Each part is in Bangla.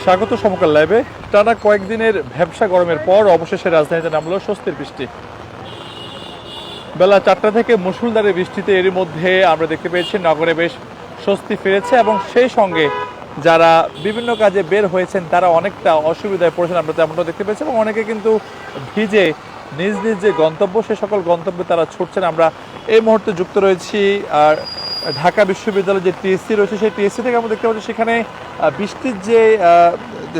স্বাগত সমকাল লাইভে। টানা কয়েকদিনের ভ্যাপসা গরমের পর অবশেষে রাজধানীতে নামলো স্বস্তির বৃষ্টি। বেলা 4টা থেকে মুষলধারে বৃষ্টিতে এরই মধ্যে আমরা দেখতে পেয়েছি নগরে বেশ স্বস্তি ফিরেছে এবং সেই সঙ্গে যারা বিভিন্ন কাজে বের হয়েছেন তারা অনেকটা অসুবিধায় পড়েছেন, আমরা তেমনটা দেখতে পেয়েছি এবং অনেকে কিন্তু ভিজে নিজ নিজ যে গন্তব্য সে সকল গন্তব্যে তারা ছুটছেন। আমরা এই মুহূর্তে যুক্ত রয়েছি আর ঢাকা বিশ্ববিদ্যালয়ের যে টিএসসি রয়েছে সেই টিএসসি থেকে আমরা দেখতে পাচ্ছি সেখানে বৃষ্টির যে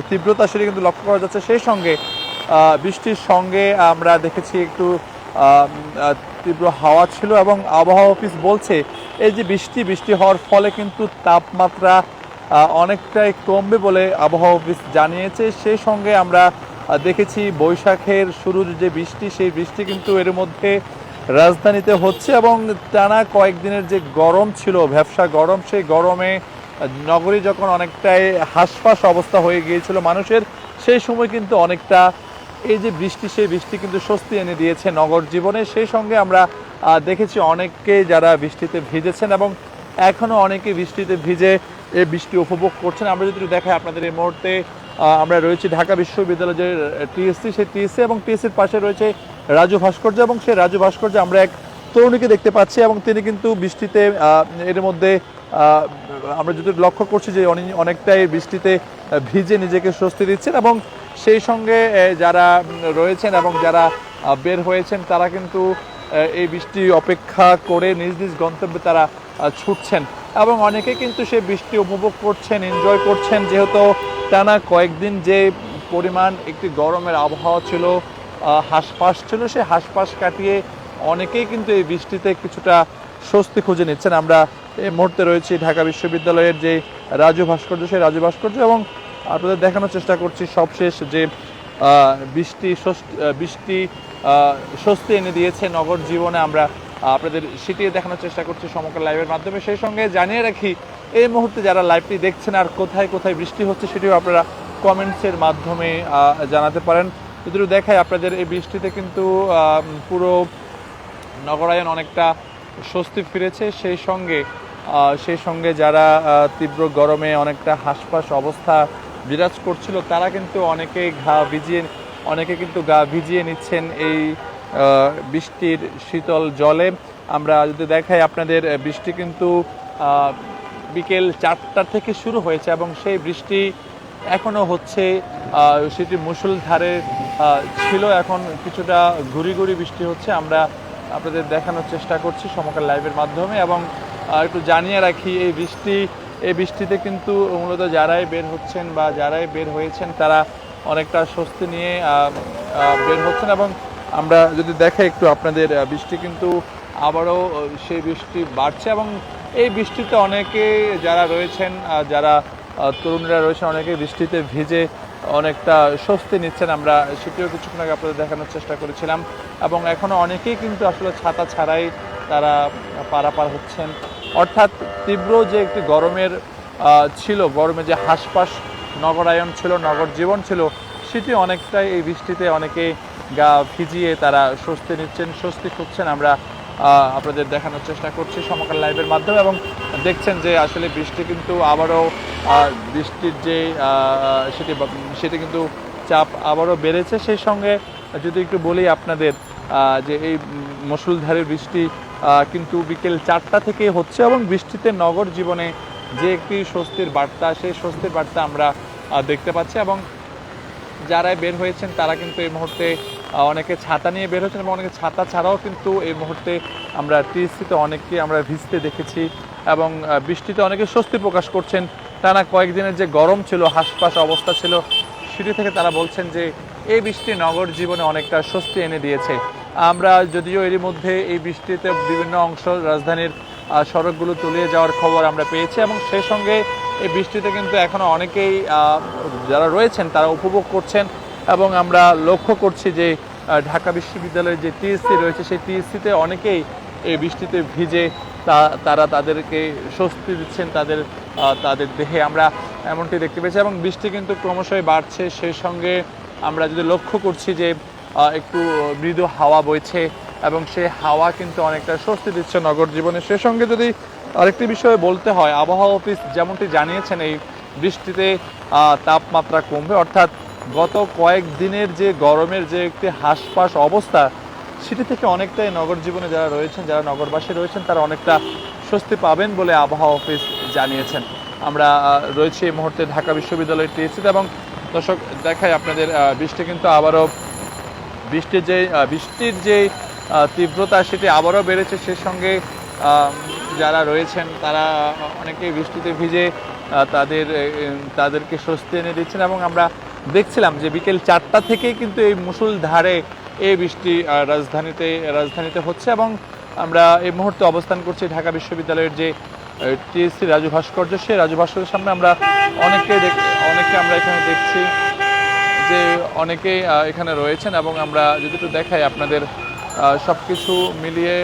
তীব্রতা সেটি কিন্তু লক্ষ্য করা যাচ্ছে। সেই সঙ্গে বৃষ্টির সঙ্গে আমরা দেখেছি একটু তীব্র হাওয়া ছিল এবং আবহাওয়া অফিস বলছে এই যে বৃষ্টি হওয়ার ফলে কিন্তু তাপমাত্রা অনেকটাই কমবে বলে আবহাওয়া অফিস জানিয়েছে। সেই সঙ্গে আমরা দেখেছি বৈশাখের শুরুর যে বৃষ্টি সেই বৃষ্টি কিন্তু এর মধ্যে রাজধানীতে হচ্ছে এবং টানা কয়েকদিনের যে গরম ছিল, ভ্যাপসা গরম, সেই গরমে নগরী যখন অনেকটাই হাঁসফাঁস অবস্থা হয়ে গিয়েছিল মানুষের, সেই সময় কিন্তু অনেকটা এই যে বৃষ্টি সেই বৃষ্টি কিন্তু স্বস্তি এনে দিয়েছে নগর জীবনে। সেই সঙ্গে আমরা দেখেছি অনেককে যারা বৃষ্টিতে ভিজেছেন এবং এখনও অনেকে বৃষ্টিতে ভিজে এই বৃষ্টি উপভোগ করছেন। আমরা যদি দেখাই আপনাদের এই মুহূর্তে আমরা রয়েছি ঢাকা বিশ্ববিদ্যালয়ের যে টিএসসি সেই টিএসসি এবং টিএসসির পাশে রয়েছে রাজু ভাস্কর্য এবং সেই রাজু ভাস্কর্যে আমরা এক তরুণীকে দেখতে পাচ্ছি এবং তিনি কিন্তু বৃষ্টিতে এর মধ্যে আমরা যদি লক্ষ্য করছি যে অনেকটাই বৃষ্টিতে ভিজে নিজেকে স্বস্তি দিচ্ছেন এবং সেই সঙ্গে যারা রয়েছেন এবং যারা বের হয়েছেন তারা কিন্তু এই বৃষ্টি অপেক্ষা করে নিজ নিজ গন্তব্যে তারা ছুটছেন এবং অনেকে কিন্তু সেই বৃষ্টি উপভোগ করছেন, এনজয় করছেন। যেহেতু টানা কয়েকদিন যে পরিমাণ একটি গরমের আবহাওয়া ছিল, হাঁসফাঁস ছিল, সেই হাঁসফাঁস কাটিয়ে অনেকেই কিন্তু এই বৃষ্টিতে কিছুটা স্বস্তি খুঁজে নিচ্ছেন। আমরা এই মুহূর্তে রয়েছি ঢাকা বিশ্ববিদ্যালয়ের যে রাজু ভাস্কর্য সেই রাজু ভাস্কর্য এবং আপনাদের দেখানোর চেষ্টা করছি সবশেষ যে বৃষ্টি স্বস্তি এনে দিয়েছে নগর জীবনে। আমরা আপনাদের সেটি দেখানোর চেষ্টা করছি সমকাল লাইভের মাধ্যমে। সেই সঙ্গে জানিয়ে রাখি এই মুহূর্তে যারা লাইভটি দেখছেন আর কোথায় কোথায় বৃষ্টি হচ্ছে সেটিও আপনারা কমেন্টসের মাধ্যমে জানাতে পারেন। যদি দেখায় আপনাদের এই বৃষ্টিতে কিন্তু পুরো নগরায়ন অনেকটা স্বস্তি ফিরেছে। সেই সঙ্গে যারা তীব্র গরমে অনেকটা হাঁসফাঁস অবস্থা বিরাজ করছিল তারা কিন্তু অনেকে গা ভিজিয়ে নিচ্ছেন এই বৃষ্টির শীতল জলে। আমরা যদি দেখাই আপনাদের বৃষ্টি কিন্তু বিকেল 4টা থেকে শুরু হয়েছে এবং সেই বৃষ্টি এখনও হচ্ছে, সেটি মুষলধারে ছিল, এখন কিছুটা ঘুরি বৃষ্টি হচ্ছে। আমরা আপনাদের দেখানোর চেষ্টা করছি সমকাল লাইভের মাধ্যমে এবং একটু জানিয়ে রাখি এই বৃষ্টিতে কিন্তু মূলত যারাই বের হচ্ছেন বা যারাই বের হয়েছেন তারা অনেকটা স্বস্তি নিয়ে বের হচ্ছেন এবং আমরা যদি দেখাই একটু আপনাদের বৃষ্টি কিন্তু আবারও সেই বৃষ্টি বাড়ছে এবং এই বৃষ্টিতে অনেকে যারা রয়েছেন, যারা তরুণরা রয়েছেন, অনেকে বৃষ্টিতে ভিজে অনেকটা স্বস্তি নিচ্ছেন। আমরা সেটিও কিছুক্ষণ আগে আপনাদের দেখানোর চেষ্টা করেছিলাম এবং এখনও অনেকেই কিন্তু আসলে ছাতা ছাড়াই তারা পারাপার হচ্ছেন। অর্থাৎ তীব্র যে একটি গরমে যে হাঁসফাঁস নগরায়ন ছিল, নগর জীবন ছিল, সেটি অনেকটাই এই বৃষ্টিতে অনেকে গা ভিজিয়ে তারা স্বস্তি নিচ্ছেন, স্বস্তি খুঁজছেন। আমরা আপনাদের দেখানোর চেষ্টা করছি সমকাল লাইভের মাধ্যমে এবং দেখছেন যে আসলে বৃষ্টি কিন্তু আবারও বৃষ্টির যে সেটি কিন্তু চাপ আবারও বেড়েছে। সেই সঙ্গে যদি একটু বলি আপনাদের যে এই মুষলধারে বৃষ্টি কিন্তু বিকেল 4টা থেকে হচ্ছে এবং বৃষ্টিতে নগর জীবনে যে একটি স্বস্তির বার্তা, সেই স্বস্তির বার্তা আমরা দেখতে পাচ্ছি এবং যারাই বের হয়েছেন তারা কিন্তু এই মুহূর্তে অনেকে ছাতা নিয়ে বের হয়েছেন এবং অনেকে ছাতা ছাড়াও কিন্তু এই মুহূর্তে আমরা টিএসসিতে অনেককে আমরা ভিজতে দেখেছি এবং বৃষ্টিতে অনেকে স্বস্তি প্রকাশ করছেন। টানা কয়েকদিনের যে গরম ছিল, হাঁসফাঁস অবস্থা ছিল, সেটি থেকে তারা বলছেন যে এই বৃষ্টি নগর জীবনে অনেকটা স্বস্তি এনে দিয়েছে। আমরা যদিও এরই মধ্যে এই বৃষ্টিতে বিভিন্ন অংশ রাজধানীর সড়কগুলো তলিয়ে যাওয়ার খবর আমরা পেয়েছি এবং সেই সঙ্গে এই বৃষ্টিতে কিন্তু এখনও অনেকেই যারা রয়েছেন তারা উপভোগ করছেন এবং আমরা লক্ষ্য করছি যে ঢাকা বিশ্ববিদ্যালয়ের যে টিএসসি রয়েছে সেই টিএসসিতে অনেকেই এই বৃষ্টিতে ভিজে তারা তাদেরকে স্বস্তি দিচ্ছেন তাদের দেহে, আমরা এমনটি দেখতে পেয়েছি এবং বৃষ্টি কিন্তু ক্রমশই বাড়ছে। সেই সঙ্গে আমরা যদি লক্ষ্য করছি যে একটু মৃদু হাওয়া বইছে এবং সেই হাওয়া কিন্তু অনেকটা স্বস্তি দিচ্ছে নগর জীবনে। সেই সঙ্গে যদি আরেকটি বিষয়ে বলতে হয়, আবহাওয়া অফিস যেমনটি জানিয়েছেন এই বৃষ্টিতে তাপমাত্রা কমবে, অর্থাৎ গত কয়েকদিনের যে গরমের যে একটি হাঁসফাঁস অবস্থা সেটি থেকে অনেকটাই নগর জীবনে যারা রয়েছেন, যারা নগরবাসী রয়েছেন, তারা অনেকটা স্বস্তি পাবেন বলে আবহাওয়া অফিস জানিয়েছেন। আমরা রয়েছি এই মুহূর্তে ঢাকা বিশ্ববিদ্যালয়ের টিএসসিতে এবং দর্শক দেখাই আপনাদের বৃষ্টি কিন্তু আবারও বৃষ্টির যে তীব্রতা সেটি আবারও বেড়েছে। সেই সঙ্গে যারা রয়েছেন তারা অনেকেই বৃষ্টিতে ভিজে তাদেরকে স্বস্তি এনে দিচ্ছেন এবং আমরা দেখছিলাম যে বিকেল 4টা থেকেই কিন্তু এই মুষলধারে এই বৃষ্টি রাজধানীতে হচ্ছে এবং আমরা এই মুহূর্তে অবস্থান করছি ঢাকা বিশ্ববিদ্যালয়ের যে টিএসসি রাজু ভাস্কর্য, সেই রাজু ভাস্কর্যের সামনে আমরা অনেকে আমরা এখানে দেখছি যে অনেকেই এখানে রয়েছেন এবং আমরা যদি একটু দেখাই আপনাদের সব কিছু মিলিয়ে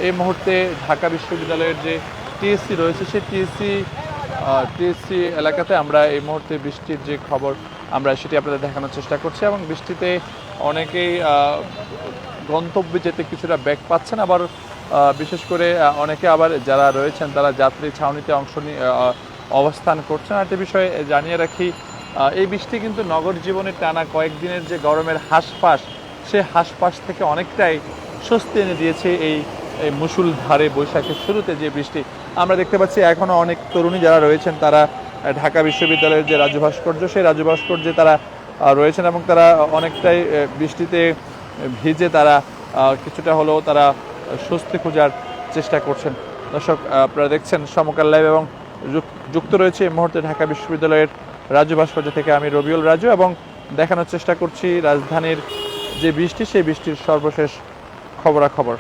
এই মুহূর্তে ঢাকা বিশ্ববিদ্যালয়ের যে টিএসসি রয়েছে সেই টিএসসি এলাকাতে আমরা এই মুহূর্তে বৃষ্টির যে খবর আমরা সেটি আপনাদের দেখানোর চেষ্টা করছি এবং বৃষ্টিতে অনেকেই গন্তব্যে যেতে কিছুটা ব্যাগ পাচ্ছেন, আবার বিশেষ করে অনেকে আবার যারা রয়েছেন তারা যাত্রী ছাউনিতে অবস্থান করছেন। একটা বিষয়ে জানিয়ে রাখি, এই বৃষ্টি কিন্তু নগর জীবনের টানা কয়েকদিনের যে গরমের হাঁসফাঁস, সে হাঁসফাঁস থেকে অনেকটাই স্বস্তি এনে দিয়েছে এই মুষলধারে বৈশাখের শুরুতে যে বৃষ্টি আমরা দেখতে পাচ্ছি। এখনও অনেক তরুণী যারা রয়েছেন তারা ঢাকা বিশ্ববিদ্যালয়ের যে রাজু ভাস্কর্য, সেই রাজু ভাস্কর্যে তারা রয়েছেন এবং তারা অনেকটাই বৃষ্টিতে ভিজে তারা কিছুটা হলেও তারা স্বস্তি খোঁজার চেষ্টা করছেন। দর্শক আপনারা দেখছেন সমকাল লাইভ এবং যুক্ত রয়েছে এই মুহূর্তে ঢাকা বিশ্ববিদ্যালয়ের রাজু ভাস্কর্য থেকে আমি রবিউল রাজু এবং দেখানোর চেষ্টা করছি রাজধানীর যে বৃষ্টি, সেই বৃষ্টির সর্বশেষ খবরাখবর।